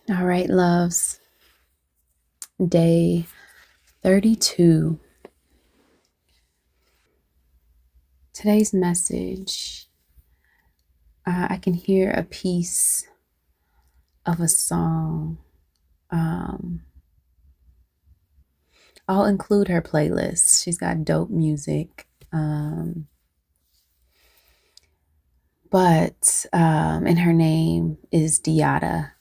All right, loves. Day 32. Today's message, I can hear a piece of a song. I'll include her playlist. She's got dope music. And her name is Diada.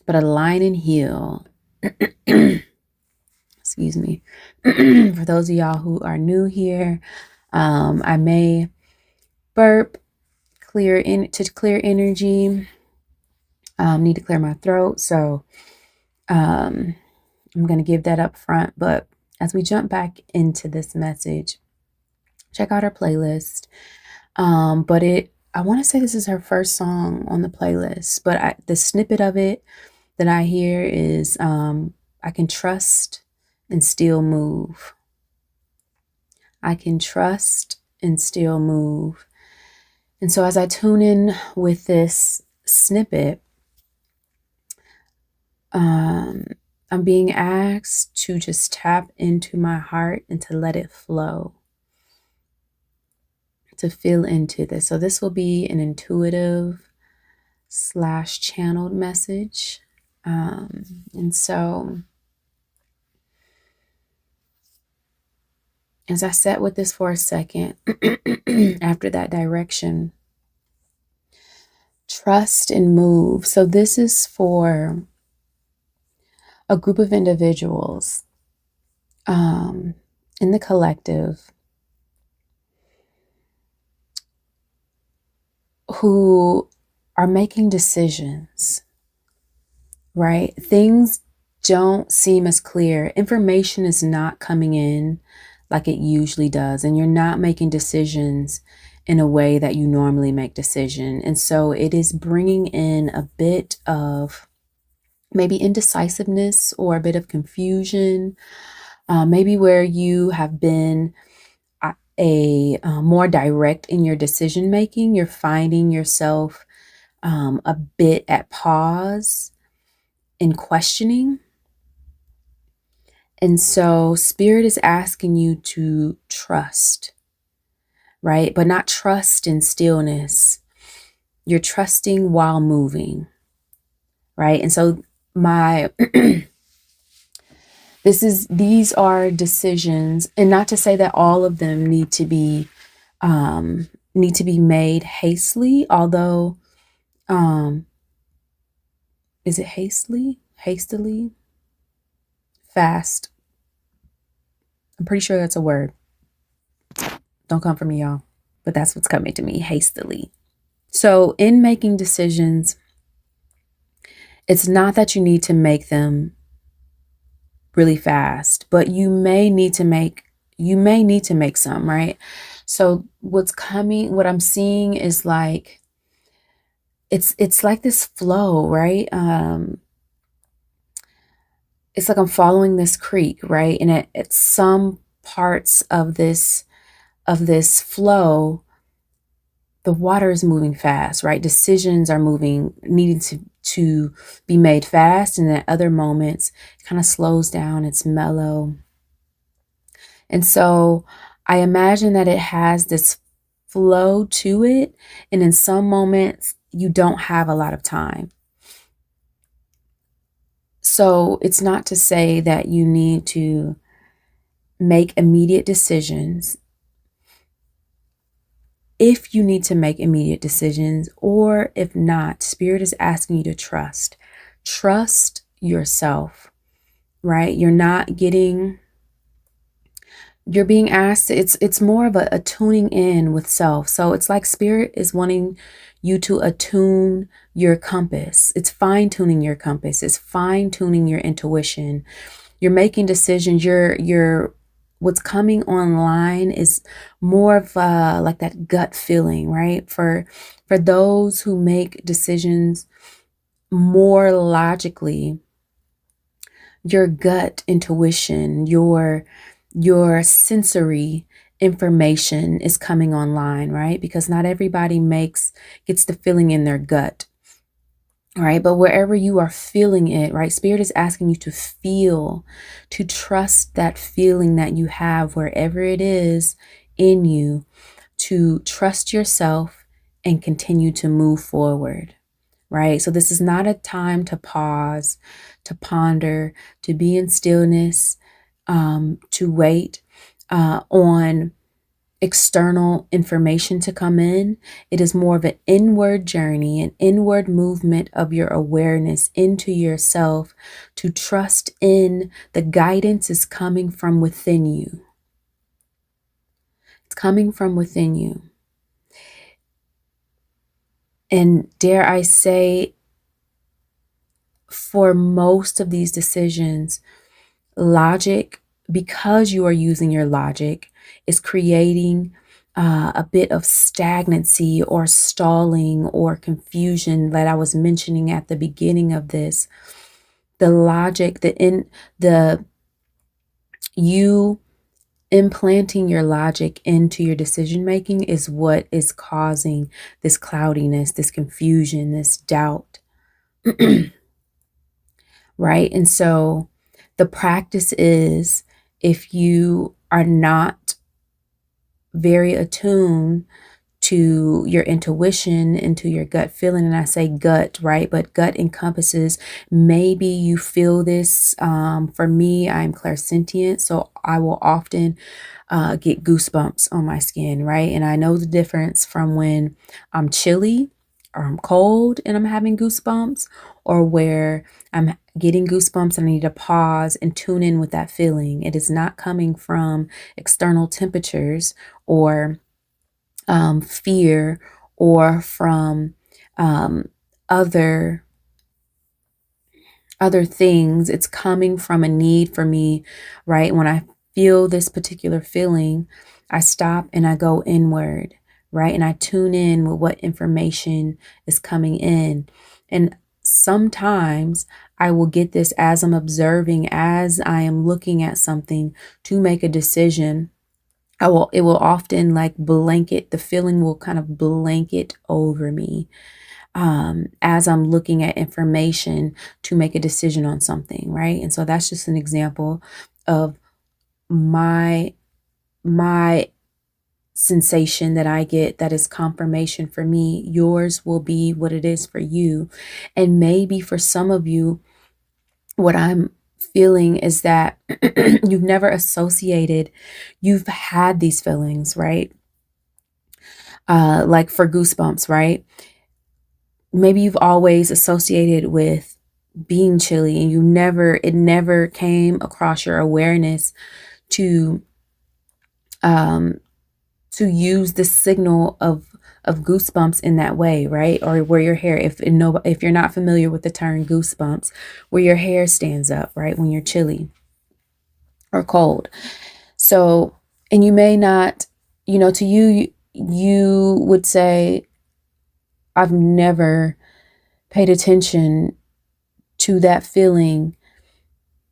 But a line and heel. Excuse me. For those of y'all who are new here, I may burp, to clear energy. Need to clear my throat, so I'm going to give that up front. But as we jump back into this message, check out her playlist. I want to say this is her first song on the playlist, but the snippet of it that I hear is I can trust and still move. I can trust and still move. And so as I tune in with this snippet, I'm being asked to just tap into my heart and to let it flow, to feel into this. So this will be an intuitive / channeled message. And so as I sat with this for a second, after that direction, trust and move. So this is for a group of individuals in the collective who are making decisions, right? Things don't seem as clear. Information is not coming in like it usually does, and you're not making decisions in a way that you normally make decisions. And so it is bringing in a bit of maybe indecisiveness or a bit of confusion, maybe where you have been more direct in your decision making. You're finding yourself a bit at pause in questioning. And so Spirit is asking you to trust, right? But not trust in stillness. You're trusting while moving, right? And so these are decisions, and not to say that all of them need to be made hastily, although is it hastily fast? I'm pretty sure that's a word. Don't come for me, y'all, but that's what's coming to me, hastily. So in making decisions, it's not that you need to make them really fast, but you may need to make some, right? So what I'm seeing is like it's like this flow, right? It's like I'm following this creek, right? And at some parts of this flow, the water is moving fast, right? Decisions are needing to be made fast. And at other moments, it kind of slows down. It's mellow. And so I imagine that it has this flow to it. And in some moments, you don't have a lot of time. So it's not to say that you need to make immediate decisions. If you need to make immediate decisions, or if not, Spirit is asking you to trust yourself, right? You're being asked, it's more of a tuning in with self. So it's like Spirit is wanting you to attune your compass. It's fine tuning your compass. It's fine tuning your intuition. You're making decisions. What's coming online is more of like that gut feeling, right? For those who make decisions more logically, your gut intuition, your sensory information is coming online, right? Because not everybody gets the feeling in their gut, right? But wherever you are feeling it, right? Spirit is asking you to feel, to trust that feeling that you have wherever it is in you, to trust yourself and continue to move forward, right? So this is not a time to pause, to ponder, to be in stillness, to wait on external information to come in. It is more of an inward journey, an inward movement of your awareness into yourself, to trust in the guidance is coming from within you. It's coming from within you. And dare I say, for most of these decisions, logic, because you are using your logic, is creating a bit of stagnancy or stalling or confusion that I was mentioning at the beginning of this. The logic, the you implanting your logic into your decision making is what is causing this cloudiness, this confusion, this doubt. Right? And so the practice is, if you are not very attuned to your intuition and to your gut feeling, and I say gut, right? But gut encompasses, maybe you feel this. For me, I'm clairsentient, so I will often get goosebumps on my skin, right? And I know the difference from when I'm chilly or I'm cold and I'm having goosebumps, or where I'm getting goosebumps and I need to pause and tune in with that feeling. It is not coming from external temperatures or fear, or from other things. It's coming from a need for me, right? When I feel this particular feeling, I stop and I go inward, right? And I tune in with what information is coming in. And sometimes I will get this as I'm observing, as I am looking at something to make a decision. It will often like blanket, the feeling will kind of blanket over me as I'm looking at information to make a decision on something, right? And so that's just an example of my sensation that I get that is confirmation for me. Yours will be what it is for you. And maybe for some of you, what I'm feeling is that you've never associated, you've had these feelings, right? Like for goosebumps, right? Maybe you've always associated with being chilly, and it never came across your awareness to use the signal of goosebumps in that way, right? Or where your hair, if you're not familiar with the term goosebumps, where your hair stands up, right, when you're chilly or cold. So, and you may not, to you would say, I've never paid attention to that feeling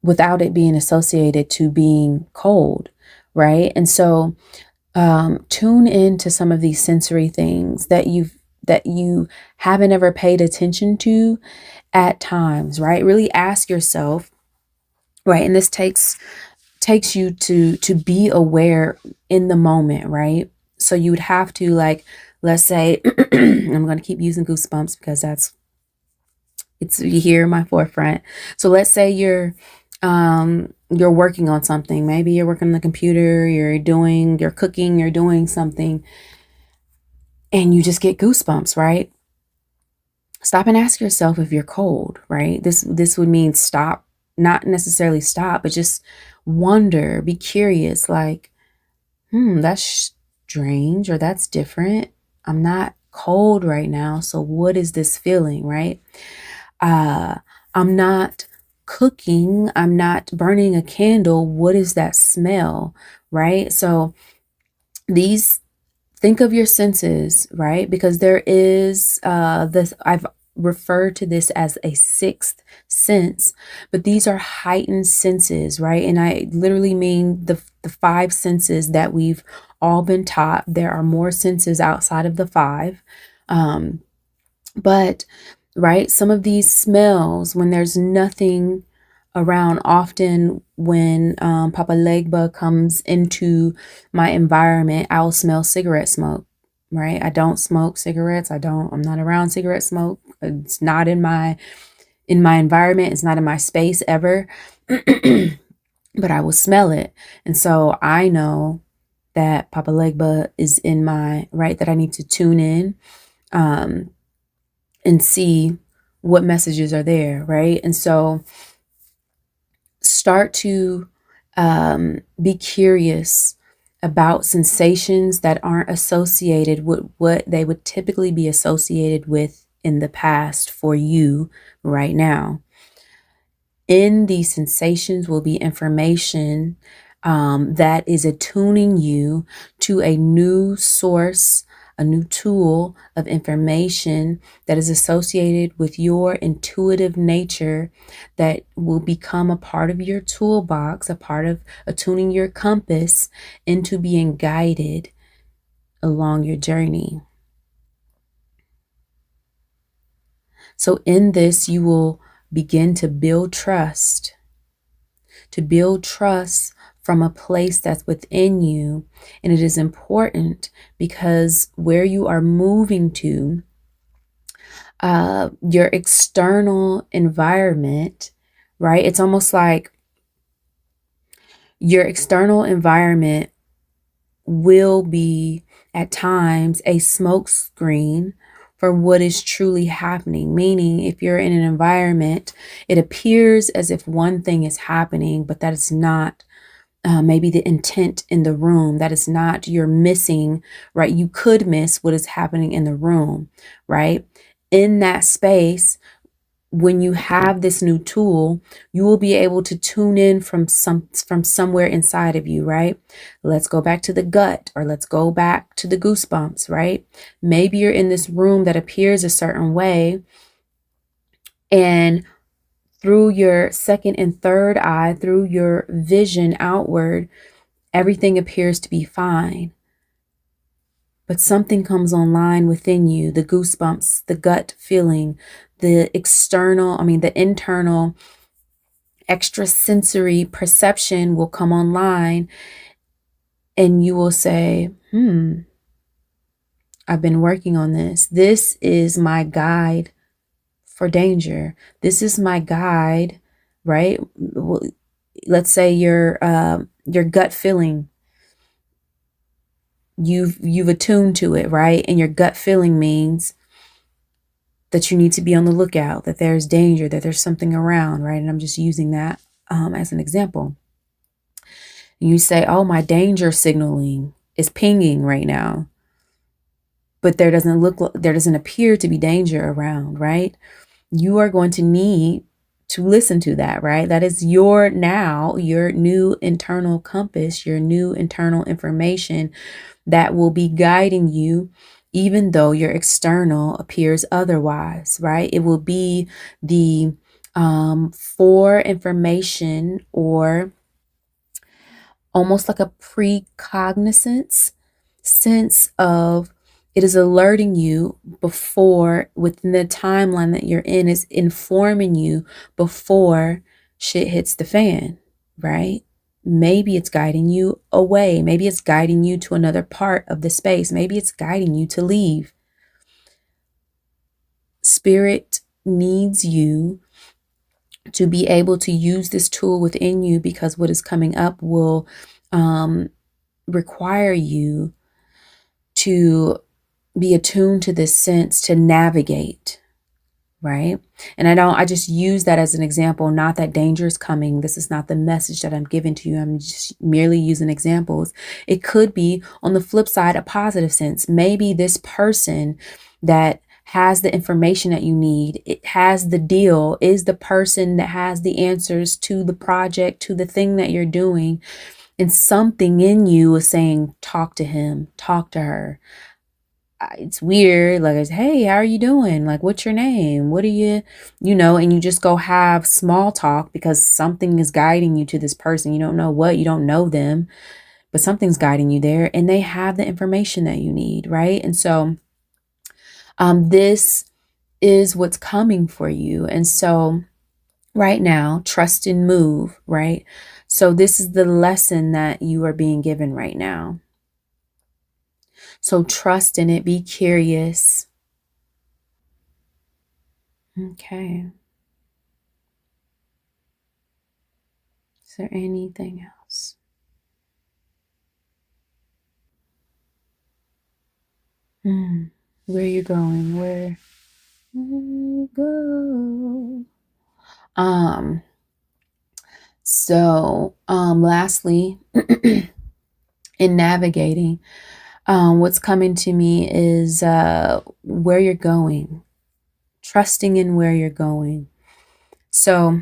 without it being associated to being cold, right? And so tune into some of these sensory things that you haven't ever paid attention to at times, right? Really ask yourself, right? And this takes you to be aware in the moment, right? So you would have to, like, let's say, I'm going to keep using goosebumps because it's here in my forefront. So let's say you're working on something. Maybe you're working on the computer, you're cooking, you're doing something, and you just get goosebumps, right? Stop and ask yourself if you're cold, right? This would mean stop, not necessarily stop, but just wonder, be curious, like, that's strange, or that's different. I'm not cold right now, so what is this feeling, right? I'm not cooking, I'm not burning a candle. What is that smell, right? So think of your senses, right? Because there is I've referred to this as a sixth sense, but these are heightened senses, right? And I literally mean the five senses that we've all been taught. There are more senses outside of the five, but right? Some of these smells, when there's nothing around, often when Papa Legba comes into my environment, I'll smell cigarette smoke, right? I don't smoke cigarettes. I'm not around cigarette smoke. It's not in my environment. It's not in my space ever. But I will smell it. And so I know that Papa Legba is in my, right, that I need to tune in and see what messages are there, right? And so start to be curious about sensations that aren't associated with what they would typically be associated with in the past for you right now. In these sensations will be information that is attuning you to a new source, a new tool of information that is associated with your intuitive nature, that will become a part of your toolbox, a part of attuning your compass into being guided along your journey. So in this, you will begin to build trust from a place that's within you. And it is important because where you are moving to, your external environment, right? It's almost like your external environment will be at times a smoke screen for what is truly happening. Meaning, if you're in an environment, it appears as if one thing is happening, but that is not maybe the intent in the room. That is not, you're missing, right? You could miss what is happening in the room, right? In that space, when you have this new tool, you will be able to tune in from somewhere inside of you, right? Let's go back to the gut, or let's go back to the goosebumps, right? Maybe you're in this room that appears a certain way, and through your second and third eye, through your vision outward, everything appears to be fine. But something comes online within you, the goosebumps, the gut feeling, the internal extrasensory perception will come online, and you will say, I've been working on this. This is my guide for danger. This is my guide, right? Let's say your gut feeling, you've attuned to it, right? And your gut feeling means that you need to be on the lookout, that there's danger, that there's something around, right? And I'm just using that as an example. And you say, oh, my danger signaling is pinging right now, but there doesn't appear to be danger around, right? You are going to need to listen to that, right? That is your new internal compass, your new internal information that will be guiding you, even though your external appears otherwise, right? It will be the for information, or almost like a precognizance sense of, it is alerting you before, within the timeline that you're in, is informing you before shit hits the fan, right? Maybe it's guiding you away. Maybe it's guiding you to another part of the space. Maybe it's guiding you to leave. Spirit needs you to be able to use this tool within you, because what is coming up will require you to be attuned to this sense, to navigate, right? And I just use that as an example, not that danger is coming. This is not the message that I'm giving to you. I'm just merely using examples. It could be, on the flip side, a positive sense. Maybe this person that has the information that you need, it has the deal, is the person that has the answers to the project, to the thing that you're doing. And something in you is saying, talk to him, talk to her. It's weird. Like, it's, hey, how are you doing? Like, what's your name? What are you, and you just go have small talk because something is guiding you to this person. You don't know what, you don't know them, but something's guiding you there, and they have the information that you need, right? And so this is what's coming for you. And so right now, trust and move, right? So this is the lesson that you are being given right now. So trust in it, be curious. Okay. Is there anything else? Where are you going? Where you go? Lastly, in navigating, what's coming to me is where you're going, trusting in where you're going. So,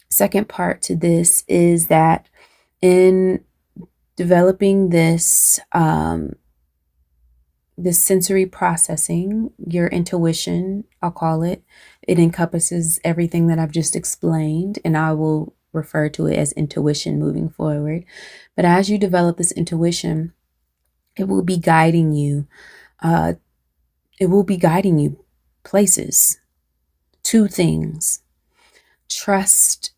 second part to this is that in developing this, this sensory processing, your intuition, I'll call it, it encompasses everything that I've just explained, and I will refer to it as intuition moving forward. But as you develop this intuition, it will be guiding you. It will be guiding you places, to things. Trust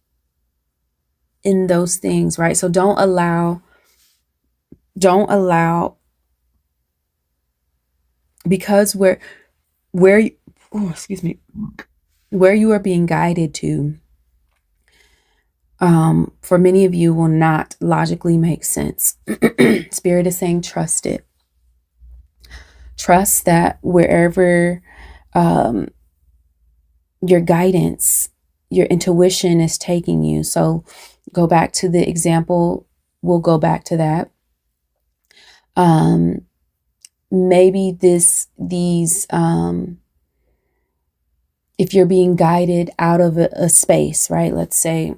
in those things, right? So don't allow, because where you, oh, excuse me, where you are being guided to, for many of you will not logically make sense. Spirit is saying, trust it. Trust that wherever your guidance, your intuition is taking you. So go back to the example. We'll go back to that. Maybe if you're being guided out of a space, right? Let's say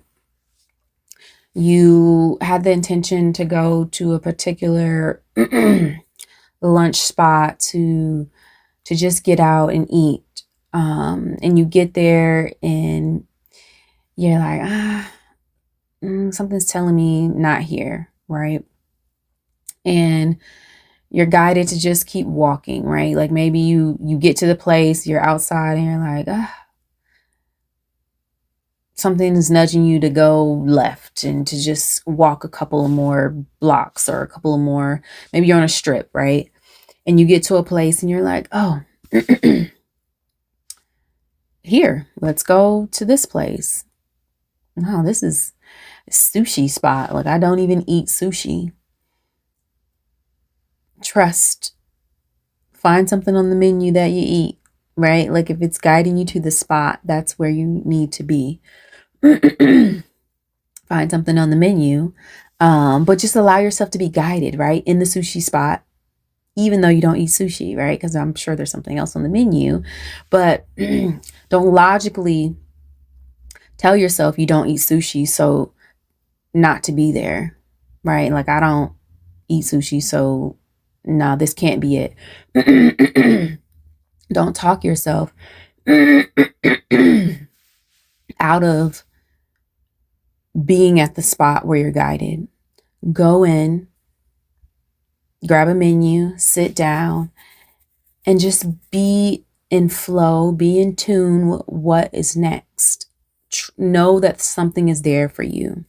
you had the intention to go to a particular lunch spot to just get out and eat. And you get there and you're like, something's telling me not here, right? And you're guided to just keep walking, right? Like maybe you get to the place, you're outside and you're like, something is nudging you to go left and to just walk a couple of more blocks or a couple of more, maybe you're on a strip, right? And you get to a place and you're like, oh, here, let's go to this place. No, this is a sushi spot. Like I don't even eat sushi. Trust. Find something on the menu that you eat, right? Like if it's guiding you to the spot, that's where you need to be. Find something on the menu, but just allow yourself to be guided, right? In the sushi spot, even though you don't eat sushi, right? Because I'm sure there's something else on the menu, but don't logically tell yourself you don't eat sushi, so not to be there, right? Like I don't eat sushi, so no, this can't be it. Don't talk yourself out of being at the spot where you're guided. Go in, grab a menu, sit down, and just be in flow, be in tune with what is next. Know that something is there for you,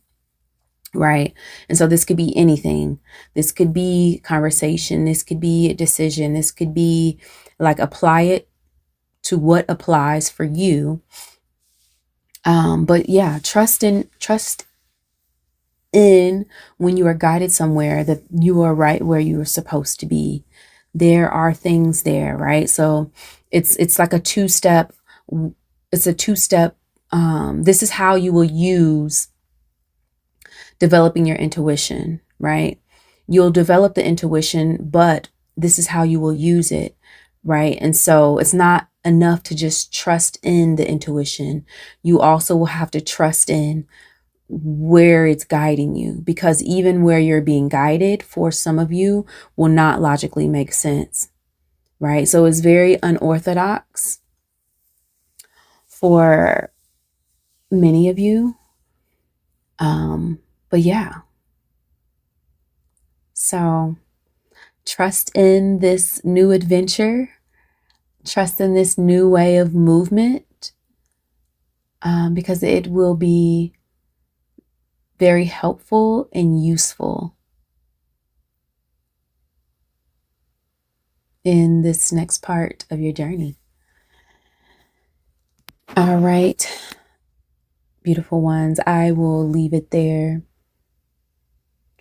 right? And so this could be anything. This could be conversation. This could be a decision. This could be like apply it to what applies for you. But yeah, trust in when you are guided somewhere that you are right where you are supposed to be. There are things there, right? So it's like a two-step. It's a two-step. This is how you will use developing your intuition, right? You'll develop the intuition, but this is how you will use it, right? And so it's not enough to just trust in the intuition. You also will have to trust in where it's guiding you, because even where you're being guided for some of you will not logically make sense, right? So it's very unorthodox for many of you. But yeah. So trust in this new adventure. Trust in this new way of movement because it will be very helpful and useful in this next part of your journey. All right, beautiful ones, I will leave it there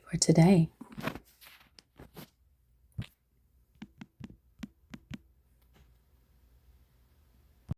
for today.